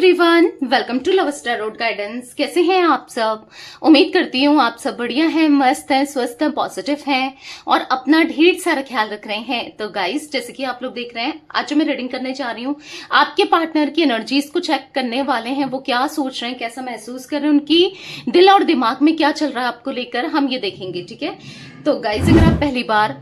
Everyone, welcome to love star road guidance. कैसे हैं आप सब? उम्मीद करती हूँ आप सब बढ़िया हैं, मस्त हैं, स्वस्थ हैं, पॉजिटिव हैं और अपना ढेर सारा ख्याल रख रहे हैं। तो गाइस, जैसे कि आप लोग देख रहे हैं, आज जो मैं रीडिंग करने जा रही हूँ, आपके पार्टनर की एनर्जीज को चेक करने वाले हैं। वो क्या सोच रहे हैं, कैसा महसूस कर रहे हैं, उनकी दिल और दिमाग में क्या चल रहा है आपको लेकर, हम ये देखेंगे। ठीक है, तो गाइस, अगर आप पहली बार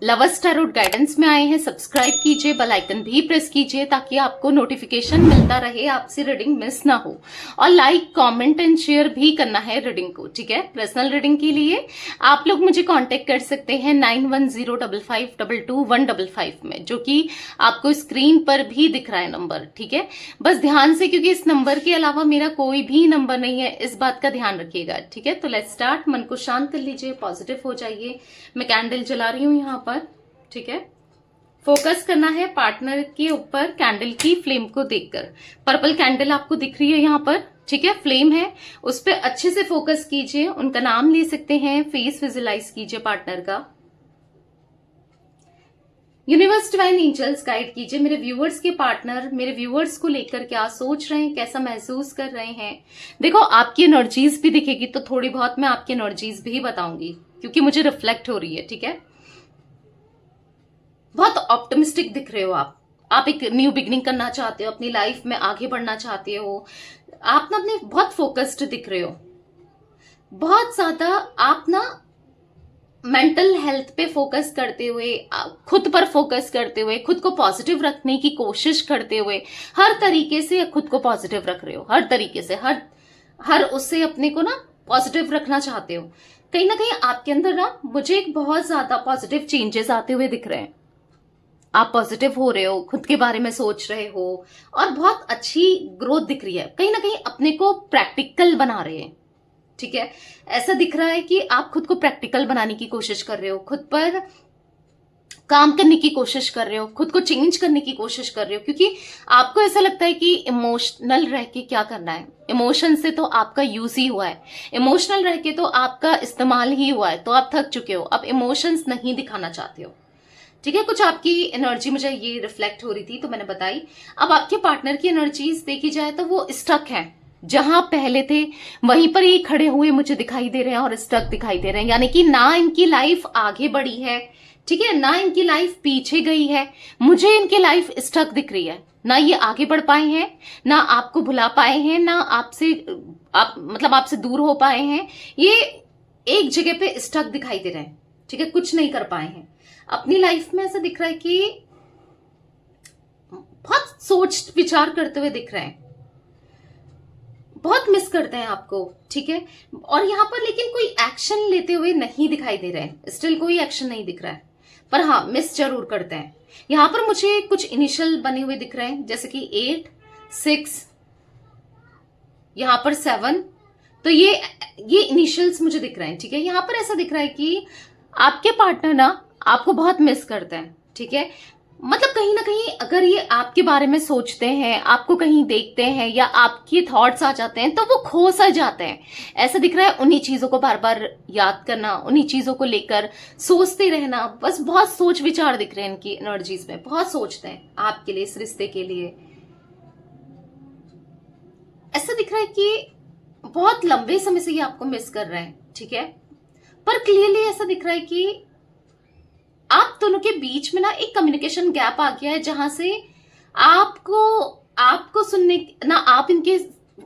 लव स्टार रोड गाइडेंस में आए हैं, सब्सक्राइब कीजिए, बेल आइकन भी प्रेस कीजिए ताकि आपको नोटिफिकेशन मिलता रहे, आपसे रीडिंग मिस ना हो। और लाइक, कमेंट एंड शेयर भी करना है रीडिंग को। ठीक है, पर्सनल रीडिंग के लिए आप लोग मुझे कांटेक्ट कर सकते हैं 9105522155 में, जो कि आपको स्क्रीन पर भी दिख रहा है नंबर। ठीक है, बस ध्यान से, क्योंकि इस नंबर के अलावा मेरा कोई भी नंबर नहीं है, इस बात का ध्यान रखिएगा। ठीक है, तो लेट्स स्टार्ट। मन को शांत कर लीजिए, पॉजिटिव हो जाइए। मैं कैंडल जला रही हूँ यहाँ पर। ठीक है, फोकस करना है पार्टनर के ऊपर कैंडल की फ्लेम को देखकर। पर्पल कैंडल आपको दिख रही है यहाँ पर। ठीक है, फ्लेम है, उस पर अच्छे से फोकस कीजिए। उनका नाम ले सकते हैं, फेस विजुलाइज कीजिए पार्टनर का। यूनिवर्स डिवाइन एंजल्स गाइड कीजिए मेरे व्यूअर्स के पार्टनर मेरे व्यूअर्स को लेकर क्या सोच रहे हैं, कैसा महसूस कर रहे हैं। देखो, आपकी एनर्जीज भी दिखेगी तो थोड़ी बहुत मैं आपकी एनर्जीज भी बताऊंगी, क्योंकि मुझे रिफ्लेक्ट हो रही है। ठीक है, बहुत ऑप्टिमिस्टिक दिख रहे हो आप एक न्यू बिगनिंग करना चाहते हो, अपनी लाइफ में आगे बढ़ना चाहते हो। आप ना अपने बहुत फोकस्ड दिख रहे हो, बहुत ज्यादा। आप ना मेंटल हेल्थ पे फोकस करते हुए, खुद पर फोकस करते हुए, खुद को पॉजिटिव रखने की कोशिश करते हुए, हर तरीके से खुद को पॉजिटिव रख रहे हो, हर तरीके से, हर उससे अपने को ना पॉजिटिव रखना चाहते हो। कहीं ना कहीं आपके अंदर ना मुझे एक बहुत ज्यादा पॉजिटिव चेंजेस आते हुए दिख रहे हैं। आप पॉजिटिव हो रहे हो, खुद के बारे में सोच रहे हो और बहुत अच्छी ग्रोथ दिख रही है। कहीं ना कहीं अपने को प्रैक्टिकल बना रहे हैं। ठीक है, ऐसा दिख रहा है कि आप खुद को प्रैक्टिकल बनाने की कोशिश कर रहे हो, खुद पर काम करने की कोशिश कर रहे हो, खुद को चेंज करने की कोशिश कर रहे हो, क्योंकि आपको ऐसा लगता है कि इमोशनल रह के क्या करना है। इमोशन से तो आपका यूज ही हुआ है, इमोशनल रह के तो आपका इस्तेमाल ही हुआ है, तो आप थक चुके हो, अब इमोशंस नहीं दिखाना चाहते हो। ठीक है, कुछ आपकी एनर्जी मुझे ये रिफ्लेक्ट हो रही थी तो मैंने बताई। अब आपके पार्टनर की एनर्जीज देखी जाए तो वो स्टक है, जहां पहले थे वहीं पर ही खड़े हुए मुझे दिखाई दे रहे हैं और स्टक दिखाई दे रहे हैं। यानी कि ना इनकी लाइफ आगे बढ़ी है, ठीक है, ना इनकी लाइफ पीछे गई है। मुझे इनकी लाइफ स्टक दिख रही है, ना ये आगे बढ़ पाए हैं, ना आपको भुला पाए हैं, ना आपसे दूर हो पाए हैं। ये एक जगह पे स्टक दिखाई दे रहे हैं। ठीक है, कुछ नहीं कर पाए हैं अपनी लाइफ में। ऐसा दिख रहा है कि बहुत सोच विचार करते हुए दिख रहे हैं, बहुत मिस करते हैं आपको। ठीक है, और यहां पर लेकिन कोई एक्शन लेते हुए नहीं दिखाई दे रहे हैं, स्टिल कोई एक्शन नहीं दिख रहा है, पर हाँ, मिस जरूर करते हैं। यहां पर मुझे कुछ इनिशियल बने हुए दिख रहे हैं, जैसे कि 8, 6, यहां पर 7, तो ये इनिशियल्स मुझे दिख रहे हैं। ठीक है, यहां पर ऐसा दिख रहा है कि आपके पार्टनर ना आपको बहुत मिस करते हैं। ठीक है, मतलब कहीं ना कहीं अगर ये आपके बारे में सोचते हैं, आपको कहीं देखते हैं या आपके थॉट्स आ जाते हैं तो वो खो सा जाते हैं। ऐसा दिख रहा है, उन्हीं चीजों को बार बार याद करना, उन्हीं चीजों को लेकर सोचते रहना, बस बहुत सोच विचार दिख रहे हैं इनकी एनर्जीज में। बहुत सोचते हैं आपके लिए, इस रिश्ते के लिए। ऐसा दिख रहा है कि बहुत लंबे समय से ये आपको मिस कर रहे हैं। ठीक है, पर क्लियरली ऐसा दिख रहा है कि आप दोनों के बीच में ना एक कम्युनिकेशन गैप आ गया है, जहां से आपको सुनने ना, आप इनके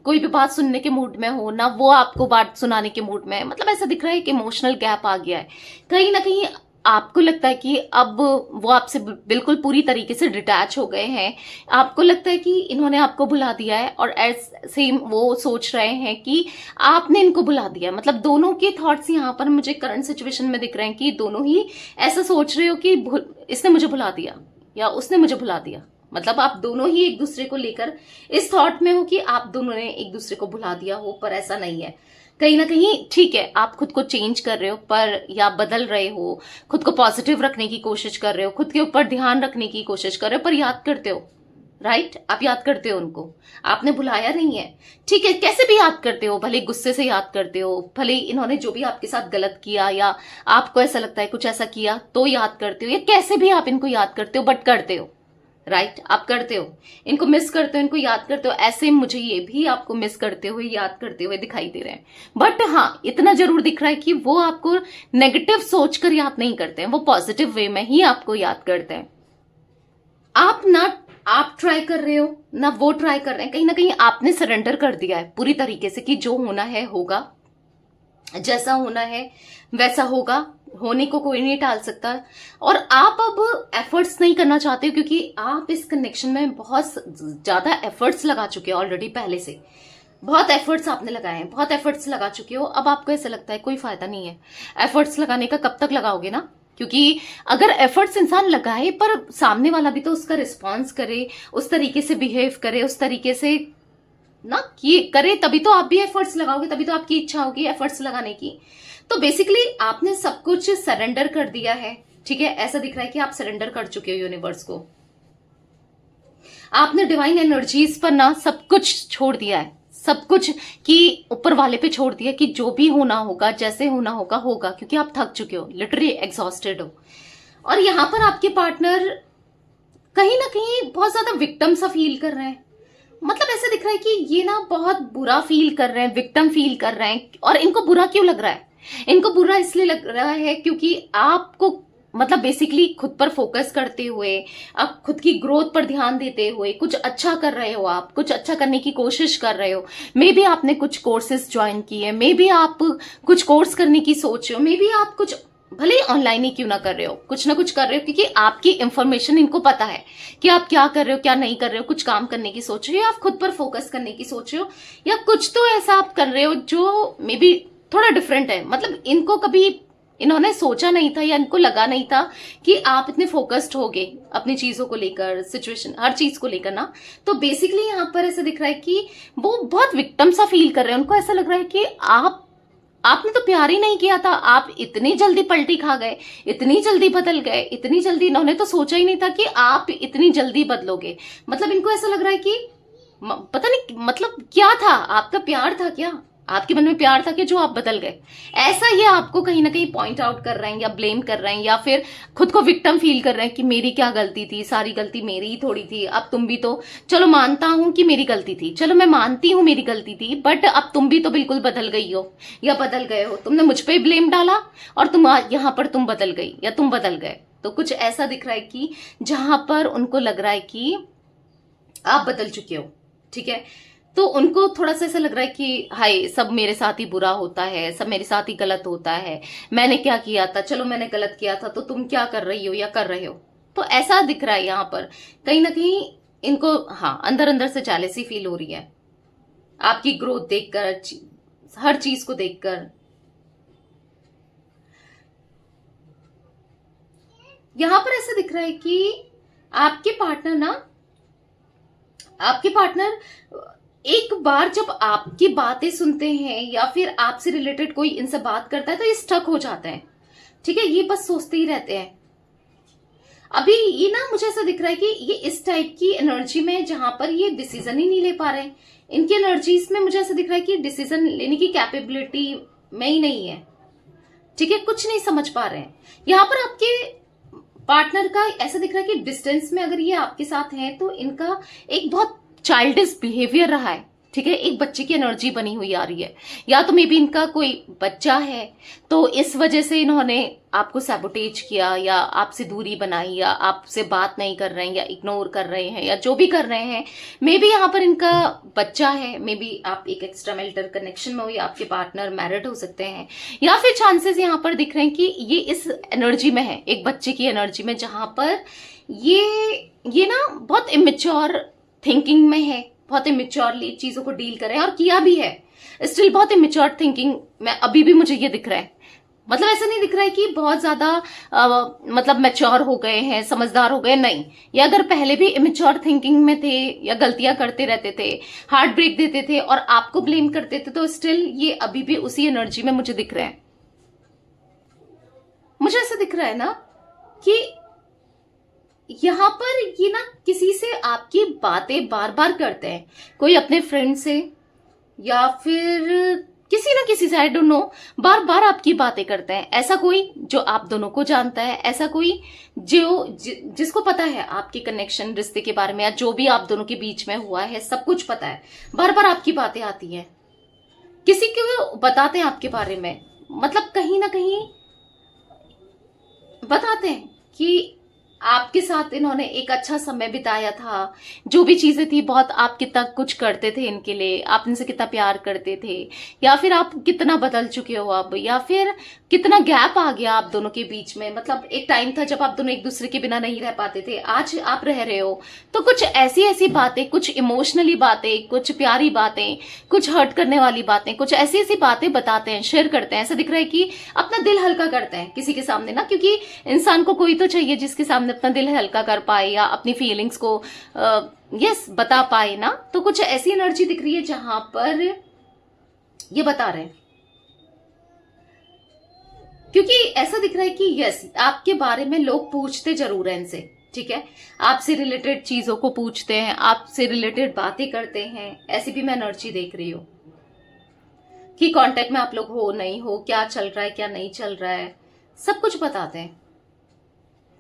कोई भी बात सुनने के मूड में हो, ना वो आपको बात सुनाने के मूड में है। मतलब ऐसा दिख रहा है कि इमोशनल गैप आ गया है। कहीं ना कहीं आपको लगता है कि अब वो आपसे बिल्कुल पूरी तरीके से डिटैच हो गए हैं। आपको लगता है कि इन्होंने आपको भुला दिया है, और ऐसे वो सोच रहे हैं कि आपने इनको भुला दिया। मतलब दोनों के थॉट्स यहाँ पर मुझे करंट सिचुएशन में दिख रहे हैं कि दोनों ही ऐसा सोच रहे हो कि इसने मुझे भुला दिया या उसने मुझे भुला दिया। मतलब आप दोनों ही एक दूसरे को लेकर इस थॉट में हो कि आप दोनों ने एक दूसरे को भुला दिया हो, पर ऐसा नहीं है। कहीं ना कहीं ठीक है, आप खुद को चेंज कर रहे हो, पर या बदल रहे हो, खुद को पॉजिटिव रखने की कोशिश कर रहे हो, खुद के ऊपर ध्यान रखने की कोशिश कर रहे हो, पर याद करते हो। राइट, आप याद करते हो उनको, आपने भुलाया नहीं है। ठीक है, कैसे भी याद करते हो, भले गुस्से से याद करते हो, भले इन्होंने जो भी आपके साथ गलत किया या आपको ऐसा लगता है कुछ ऐसा किया तो याद करते हो, या कैसे भी आप इनको याद करते हो, बट करते हो। राइट, आप करते हो, इनको मिस करते हो, इनको याद करते हो। ऐसे मुझे ये भी आपको मिस करते हुए, याद करते हुए दिखाई दे रहे हैं। बट हाँ, इतना जरूर दिख रहा है कि वो आपको नेगेटिव सोचकर याद नहीं करते हैं, वो पॉजिटिव वे में ही आपको याद करते हैं। आप ट्राई कर रहे हो ना वो ट्राई कर रहे हैं, कहीं ना कहीं आपने सरेंडर कर दिया है पूरी तरीके से कि जो होना है होगा, जैसा होना है वैसा होगा, होने को कोई नहीं टाल सकता। और आप अब एफर्ट्स नहीं करना चाहते हो, क्योंकि आप इस कनेक्शन में बहुत ज्यादा एफर्ट्स लगा चुके हो ऑलरेडी, पहले से बहुत एफर्ट्स आपने लगाए हैं, बहुत एफर्ट्स लगा चुके हो। अब आपको ऐसा लगता है कोई फायदा नहीं है एफर्ट्स लगाने का, कब तक लगाओगे ना? क्योंकि अगर एफर्ट्स इंसान लगाए पर सामने वाला भी तो उसका रिस्पॉन्स करे, उस तरीके से बिहेव करे, उस तरीके से ना कि करे, तभी तो आप भी एफर्ट्स लगाओगे, तभी तो आपकी इच्छा होगी एफर्ट्स लगाने की। तो बेसिकली आपने सब कुछ सरेंडर कर दिया है, ठीक है? ऐसा दिख रहा है कि आप सरेंडर कर चुके हो यूनिवर्स को। आपने डिवाइन एनर्जीज पर ना सब कुछ छोड़ दिया है, सब कुछ कि ऊपर वाले पे छोड़ दिया कि जो भी होना होगा, जैसे होना होगा होगा, क्योंकि आप थक चुके हो, लिटरली एग्जॉस्टेड हो। और यहां पर आपके पार्टनर कहीं ना कहीं बहुत ज्यादा विक्टिम सा फील कर रहे हैं। मतलब ऐसा दिख रहा है कि ये ना बहुत बुरा फील कर रहे हैं, विक्टिम फील कर रहे हैं। और इनको बुरा क्यों लग रहा है? इनको बुरा इसलिए लग रहा है क्योंकि आपको मतलब बेसिकली खुद पर फोकस करते हुए, आप खुद की ग्रोथ पर ध्यान देते हुए कुछ अच्छा कर रहे हो, आप कुछ अच्छा करने की कोशिश कर रहे हो। मे बी आपने कुछ कोर्सेज ज्वाइन किए, मे बी आप कुछ कोर्स करने की सोच रहे हो, मे बी आप कुछ भले ही ऑनलाइन ही क्यों ना कर रहे हो, कुछ ना कुछ कर रहे हो, क्योंकि आपकी इंफॉर्मेशन इनको पता है कि आप क्या कर रहे हो, क्या नहीं कर रहे हो। कुछ काम करने की सोच रहे हो, आप खुद पर फोकस करने की सोच रहे हो, या कुछ तो ऐसा आप कर रहे हो जो मे बी थोड़ा डिफरेंट है। मतलब इनको कभी इन्होंने सोचा नहीं था या इनको लगा नहीं था कि आप इतने फोकस्ड होगे अपनी चीजों को लेकर, सिचुएशन हर चीज को लेकर ना। तो बेसिकली यहाँ पर ऐसा दिख रहा है कि वो बहुत विक्टिम सा फील कर रहे हैं। उनको ऐसा लग रहा है कि आपने तो प्यार ही नहीं किया था, आप इतनी जल्दी पलटी खा गए, इतनी जल्दी बदल गए, इतनी जल्दी। इन्होंने तो सोचा ही नहीं था कि आप इतनी जल्दी बदलोगे। मतलब इनको ऐसा लग रहा है कि पता नहीं मतलब क्या था, आपका प्यार था क्या, आपके मन में प्यार था कि जो आप बदल गए। ऐसा ये आपको कहीं ना कहीं पॉइंट आउट कर रहे हैं या ब्लेम कर रहे हैं, या फिर खुद को विक्टिम फील कर रहे हैं कि मेरी क्या गलती थी, सारी गलती मेरी ही थोड़ी थी। अब तुम भी तो, चलो मानता हूं कि मेरी गलती थी, चलो मैं मानती हूं मेरी गलती थी, बट अब तुम भी तो बिल्कुल बदल गई हो या बदल गए हो। तुमने मुझ पे ब्लेम डाला और तुम यहाँ पर तुम बदल गई या तुम बदल गए। तो कुछ ऐसा दिख रहा है कि जहां पर उनको लग रहा है कि आप बदल चुके हो, ठीक है? तो उनको थोड़ा सा ऐसा लग रहा है कि हाय, सब मेरे साथ ही बुरा होता है, सब मेरे साथ ही गलत होता है, मैंने क्या किया था, चलो मैंने गलत किया था तो तुम क्या कर रही हो या कर रहे हो। तो ऐसा दिख रहा है यहाँ पर कहीं ना कहीं इनको, हाँ, अंदर अंदर से जेलसी फील हो रही है आपकी ग्रोथ देखकर, हर चीज को देखकर। यहां पर ऐसा दिख रहा है कि आपके पार्टनर एक बार जब आपकी बातें सुनते हैं या फिर आपसे रिलेटेड कोई इनसे बात करता है तो ये स्टक हो जाते हैं, ठीक है? ये बस सोचते ही रहते हैं। अभी ये ना मुझे ऐसा दिख रहा है कि ये इस टाइप की एनर्जी में जहां पर ये डिसीजन ही नहीं ले पा रहे हैं। इनकी एनर्जीज में मुझे ऐसा दिख रहा है कि डिसीजन लेने की कैपेबिलिटी में ही नहीं है, ठीक है? कुछ नहीं समझ पा रहे हैं। यहाँ पर आपके पार्टनर का ऐसा दिख रहा है कि डिस्टेंस में अगर ये आपके साथ हैं तो इनका एक बहुत चाइल्डिश बिहेवियर रहा है, ठीक है? एक बच्चे की एनर्जी बनी हुई आ रही है, या तो मे बी इनका कोई बच्चा है तो इस वजह से इन्होंने आपको सैबोटेज किया या आपसे दूरी बनाई या आपसे बात नहीं कर रहे हैं या इग्नोर कर रहे हैं या जो भी कर रहे हैं। मे बी यहाँ पर इनका बच्चा है, मे बी आप एक एक्स्ट्रा मैरिटल कनेक्शन में हो या आपके पार्टनर मैरिड हो सकते हैं, या फिर चांसेस यहाँ पर दिख रहे हैं कि ये इस एनर्जी में है, एक बच्चे की एनर्जी में, जहां पर ये ना बहुत इमेच्योर थिंकिंग में है, बहुत इमेच्योरली चीजों को डील कर रहे हैं और किया भी है। स्टिल बहुत इमेच्योर थिंकिंग में अभी भी मुझे ये दिख रहा है। मतलब ऐसा नहीं दिख रहा है कि बहुत ज्यादा मतलब मैच्योर हो गए हैं, समझदार हो गए, नहीं। या अगर पहले भी इमेच्योर थिंकिंग में थे या गलतियां करते रहते थे, हार्ट ब्रेक देते थे और आपको ब्लेम करते थे, तो स्टिल ये अभी भी उसी एनर्जी में मुझे दिख रहे हैं। मुझे ऐसा दिख रहा है ना कि यहां पर ये ना किसी से आपकी बातें बार बार करते हैं, कोई अपने फ्रेंड से या फिर किसी ना किसी से, आई डोंट नो, बार बार आपकी बातें करते हैं। ऐसा कोई जो आप दोनों को जानता है, ऐसा कोई जिसको पता है आपके कनेक्शन, रिश्ते के बारे में, या जो भी आप दोनों के बीच में हुआ है, सब कुछ पता है। बार बार आपकी बातें आती हैं, किसी को बताते हैं आपके बारे में, मतलब कहीं ना कहीं बताते हैं कि आपके साथ इन्होंने एक अच्छा समय बिताया था, जो भी चीजें थी, बहुत आप कितना कुछ करते थे इनके लिए, आप इनसे कितना प्यार करते थे, या फिर आप कितना बदल चुके हो अब, या फिर कितना गैप आ गया आप दोनों के बीच में। मतलब एक टाइम था जब आप दोनों एक दूसरे के बिना नहीं रह पाते थे, आज आप रह रहे हो। तो कुछ ऐसी ऐसी बातें, कुछ इमोशनली बातें, कुछ प्यारी बातें, कुछ हर्ट करने वाली बातें, कुछ ऐसी ऐसी बातें बताते हैं, शेयर करते हैं। ऐसा दिख रहा है कि अपना दिल हल्का करते हैं किसी के सामने ना, क्योंकि इंसान को कोई तो चाहिए जिसके सामने अपना दिल हल्का कर पाए या अपनी फीलिंग्स को यस बता पाए ना। तो कुछ ऐसी एनर्जी दिख रही है जहां पर ये बता रहे हैं, क्योंकि ऐसा दिख रहा है कि यस आपके बारे में लोग पूछते जरूर हैं इनसे, ठीक है, आपसे रिलेटेड चीजों को पूछते हैं, आपसे रिलेटेड बातें करते हैं। ऐसी भी मैं एनर्जी देख रही हूं कि कांटेक्ट में आप लोग हो नहीं हो, क्या चल रहा है क्या नहीं चल रहा है, सब कुछ बताते हैं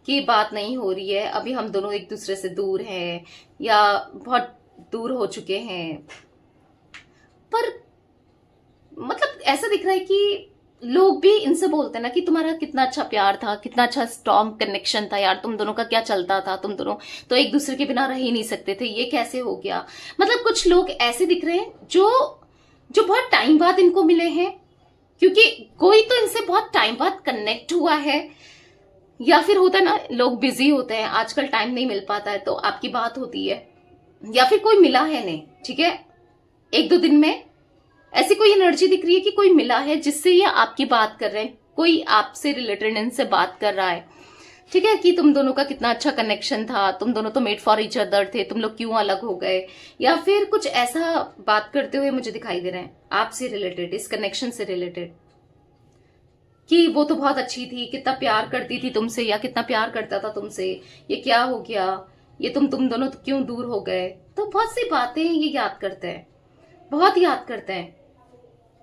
कि बात नहीं हो रही है, अभी हम दोनों एक दूसरे से दूर हैं या बहुत दूर हो चुके हैं। पर मतलब ऐसा दिख रहा है कि लोग भी इनसे बोलते हैं ना कि तुम्हारा कितना अच्छा प्यार था, कितना अच्छा स्ट्रॉन्ग कनेक्शन था यार, तुम दोनों का क्या चलता था, तुम दोनों तो एक दूसरे के बिना रह ही नहीं सकते थे, ये कैसे हो गया। मतलब कुछ लोग ऐसे दिख रहे हैं जो बहुत टाइम बाद इनको मिले हैं, क्योंकि कोई तो इनसे बहुत टाइम बाद कनेक्ट हुआ है, या फिर होता है ना लोग बिजी होते हैं आजकल, टाइम नहीं मिल पाता है, तो आपकी बात होती है, या फिर कोई मिला है नहीं, ठीक है, एक दो दिन में ऐसी कोई एनर्जी दिख रही है कि कोई मिला है जिससे ये आपकी बात कर रहे हैं, कोई आपसे रिलेटेड इनसे बात कर रहा है, ठीक है, कि तुम दोनों का कितना अच्छा कनेक्शन था, तुम दोनों तो मेड फॉर ईच अदर थे, तुम लोग क्यों अलग हो गए, या फिर कुछ ऐसा बात करते हुए मुझे दिखाई दे रहे हैं आपसे रिलेटेड, इस कनेक्शन से रिलेटेड, कि वो तो बहुत अच्छी थी, कितना प्यार करती थी तुमसे, या कितना प्यार करता था तुमसे, ये क्या हो गया, ये तुम दोनों तो क्यों दूर हो गए। तो बहुत सी बातें ये याद करते हैं, बहुत याद करते हैं।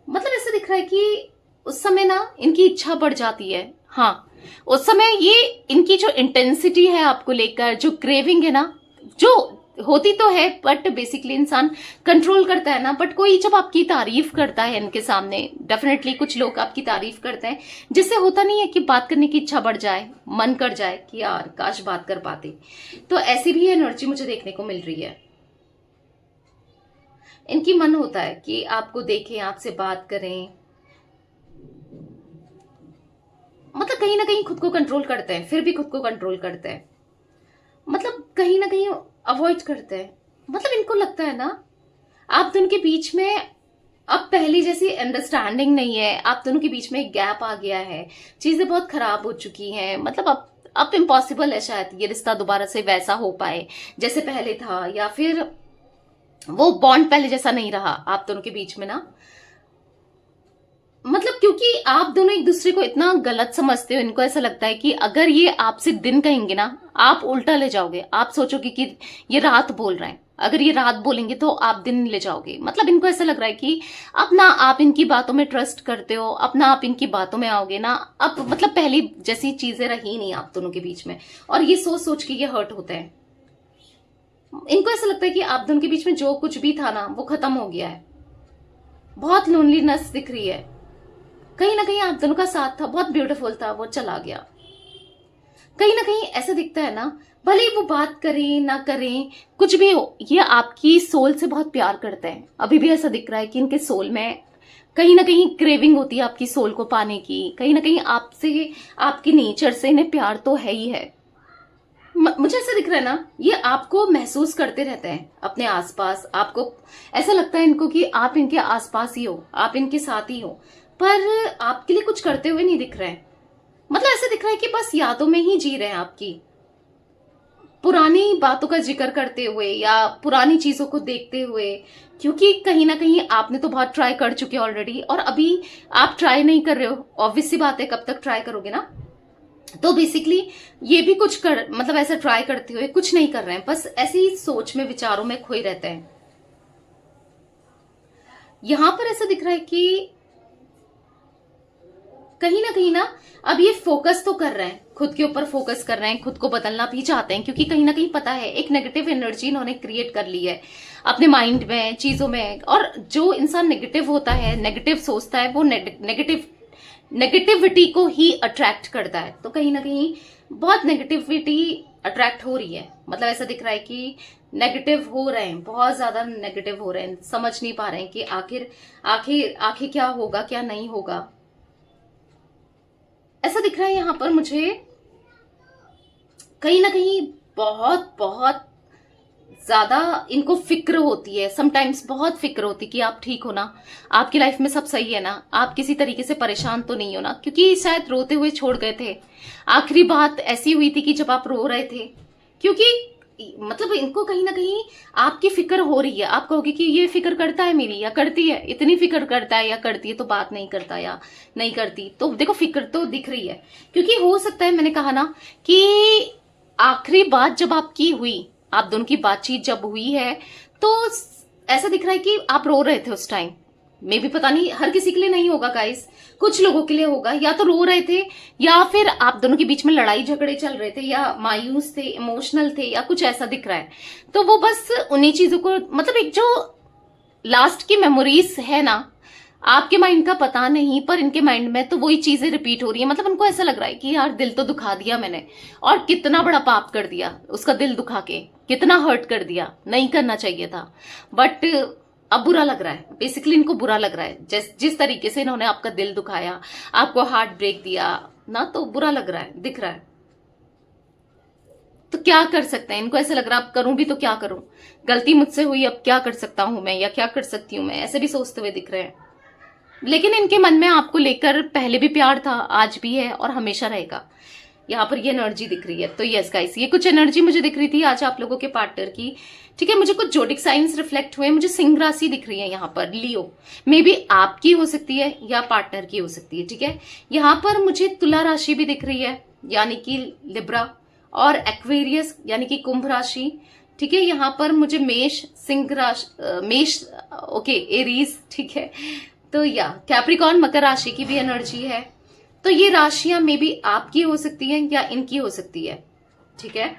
मतलब ऐसा दिख रहा है कि उस समय ना इनकी इच्छा बढ़ जाती है, हाँ उस समय ये इनकी जो इंटेंसिटी है आपको लेकर, जो क्रेविंग है ना, जो होती तो है, बट बेसिकली इंसान कंट्रोल करता है ना। बट कोई जब आपकी तारीफ करता है इनके सामने, डेफिनेटली कुछ लोग आपकी तारीफ करते हैं, जिससे होता नहीं है कि बात करने की इच्छा बढ़ जाए, मन कर जाए कि यार काश बात कर पाते। तो ऐसी भी एनर्जी मुझे देखने को मिल रही है। इनकी मन होता है कि आपको देखें, आपसे बात करें, मतलब कहीं ना कहीं खुद को कंट्रोल करते हैं, फिर भी खुद को कंट्रोल करते हैं, मतलब कहीं ना कहीं अवॉइड करते हैं। मतलब इनको लगता है ना आप दोनों के बीच में अब पहले जैसी अंडरस्टैंडिंग नहीं है, आप दोनों के बीच में एक गैप आ गया है, चीजें बहुत खराब हो चुकी हैं। मतलब अब इम्पॉसिबल है शायद ये रिश्ता दोबारा से वैसा हो पाए जैसे पहले था, या फिर वो बॉन्ड पहले जैसा नहीं रहा आप दोनों के बीच में ना। मतलब क्योंकि आप दोनों एक दूसरे को इतना गलत समझते हो, इनको ऐसा लगता है कि अगर ये आपसे दिन कहेंगे ना, आप उल्टा ले जाओगे, आप सोचोगे कि ये रात बोल रहे हैं, अगर ये रात बोलेंगे तो आप दिन ले जाओगे। मतलब इनको ऐसा लग रहा है कि अब ना आप इनकी बातों में ट्रस्ट करते हो, अब ना आप इनकी बातों में आओगे ना, अब मतलब पहली जैसी चीजें रही नहीं आप दोनों के बीच में। और ये सोच सोच के ये हर्ट होते हैं। इनको ऐसा लगता है कि आप दोनों के बीच में जो कुछ भी था ना वो खत्म हो गया है। बहुत लोनलीनेस दिख रही है, कहीं ना कहीं आप दोनों का साथ था, बहुत ब्यूटीफुल था, वो चला गया। कहीं ना कहीं ऐसा दिखता है ना, भले वो बात करें ना करें, कुछ भी हो, ये आपकी सोल से बहुत प्यार करते हैं। अभी भी ऐसा दिख रहा है कि इनके सोल में कहीं ना कहीं क्रेविंग होती है आपकी सोल को पाने की, कहीं ना कहीं आपसे, आपकी नेचर से इन्हें प्यार तो है ही है। मुझे ऐसा दिख रहा है ना, ये आपको महसूस करते रहते हैं अपने आसपास, आपको ऐसा लगता है इनको कि आप इनके आसपास ही हो, आप इनके साथ ही हो, पर आपके लिए कुछ करते हुए नहीं दिख रहे हैं। मतलब ऐसा दिख रहा है कि बस यादों में ही जी रहे हैं, आपकी पुरानी बातों का जिक्र करते हुए या पुरानी चीजों को देखते हुए, क्योंकि कहीं ना कहीं आपने तो बहुत ट्राई कर चुके ऑलरेडी, और अभी आप ट्राई नहीं कर रहे हो। ऑब्वियस सी बात है, कब तक ट्राई करोगे ना। तो बेसिकली ये भी कुछ कर, मतलब ऐसा ट्राई करते हुए कुछ नहीं कर रहे हैं, बस ऐसी ही सोच में, विचारों में खोए रहते हैं। यहां पर ऐसा दिख रहा है कि कहीं ना अब ये फोकस तो कर रहे हैं, खुद के ऊपर फोकस कर रहे हैं, खुद को बदलना भी चाहते हैं, क्योंकि कहीं ना कहीं पता है एक नेगेटिव एनर्जी इन्होंने क्रिएट कर ली है अपने माइंड में, चीजों में। और जो इंसान नेगेटिव होता है, नेगेटिव सोचता है, वो नेगेटिविटी को ही अट्रैक्ट करता है। तो कहीं ना कहीं बहुत नेगेटिविटी अट्रैक्ट हो रही है, मतलब ऐसा दिख रहा है कि नेगेटिव हो रहे हैं, बहुत ज्यादा नेगेटिव हो रहे हैं, समझ नहीं पा रहे हैं कि आखिर क्या होगा क्या नहीं होगा। ऐसा दिख रहा है यहां पर मुझे कहीं ना कहीं बहुत बहुत ज्यादा इनको फिक्र होती है, समटाइम्स बहुत फिक्र होती है कि आप ठीक हो ना, आपकी लाइफ में सब सही है ना, आप किसी तरीके से परेशान तो नहीं हो ना, क्योंकि शायद रोते हुए छोड़ गए थे। आखिरी बात ऐसी हुई थी कि जब आप रो रहे थे, क्योंकि मतलब इनको कहीं ना कहीं आपकी फिक्र हो रही है। आप कहोगे कि ये फिक्र करता है मेरी, या करती है, इतनी फिक्र करता है या करती है, तो बात नहीं करता या नहीं करती। तो देखो फिक्र तो दिख रही है, क्योंकि हो सकता है, मैंने कहा ना कि आखिरी बात जब आपकी हुई, आप दोनों की बातचीत जब हुई है, तो ऐसा दिख रहा है कि आप रो रहे थे उस टाइम। मे भी, पता नहीं, हर किसी के लिए नहीं होगा गाइस, कुछ लोगों के लिए होगा। या तो रो रहे थे, या फिर आप दोनों के बीच में लड़ाई झगड़े चल रहे थे, या मायूस थे, इमोशनल थे, या कुछ ऐसा दिख रहा है। तो वो बस उन्हीं चीजों को, मतलब एक जो लास्ट की मेमोरीज है ना, आपके माइंड का पता नहीं, पर इनके माइंड में तो वही चीजें रिपीट हो रही है। मतलब उनको ऐसा लग रहा है कि यार दिल तो दुखा दिया मैंने, और कितना बड़ा पाप कर दिया, उसका दिल दुखा के कितना हर्ट कर दिया, नहीं करना चाहिए था, बट अब बुरा लग रहा है। बेसिकली इनको बुरा लग रहा है, जिस तरीके से इन्होंने आपका दिल दुखाया, आपको हार्ट ब्रेक दिया ना, तो बुरा लग रहा है, दिख रहा है। तो क्या कर सकते हैं, इनको ऐसा लग रहा है अब करूं भी तो क्या करूं, गलती मुझसे हुई, अब क्या कर सकता हूं मैं, या क्या कर सकती हूं मैं, ऐसे भी सोचते हुए दिख रहे हैं। लेकिन इनके मन में आपको लेकर पहले भी प्यार था, आज भी है, और हमेशा रहेगा। यहाँ पर ये एनर्जी दिख रही है। तो यस गाइस, ये कुछ एनर्जी मुझे दिख रही थी आज आप लोगों के पार्टनर की। ठीक है, मुझे कुछ जोडिक साइंस रिफ्लेक्ट हुए, मुझे सिंह राशि दिख रही है यहाँ पर, लियो। मे बी आपकी हो सकती है या पार्टनर की हो सकती है। ठीक है, यहाँ पर मुझे तुला राशि भी दिख रही है, यानी कि लिब्रा, और एक्वेरियस यानी कि कुंभ राशि। ठीक है, यहाँ पर मुझे मेष, सिंह राशि, मेष, ओके, एरीज। ठीक है, तो या कैप्रिकॉर्न, मकर राशि की भी एनर्जी है। तो ये राशियां मे बी आपकी हो सकती है या इनकी हो सकती है। ठीक है,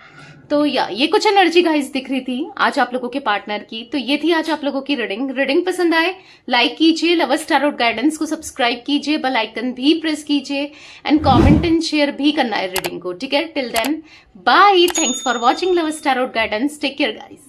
तो या ये कुछ एनर्जी गाइस दिख रही थी आज आप लोगों के पार्टनर की। तो ये थी आज आप लोगों की रीडिंग पसंद आए लाइक कीजिए, लवर्स टैरोट गाइडेंस को सब्सक्राइब कीजिए, बेल आइकन भी प्रेस कीजिए, एंड कमेंट एंड शेयर भी करना है रीडिंग को। ठीक है, till then bye, thanks for watching lovers tarot guidance, take care guys.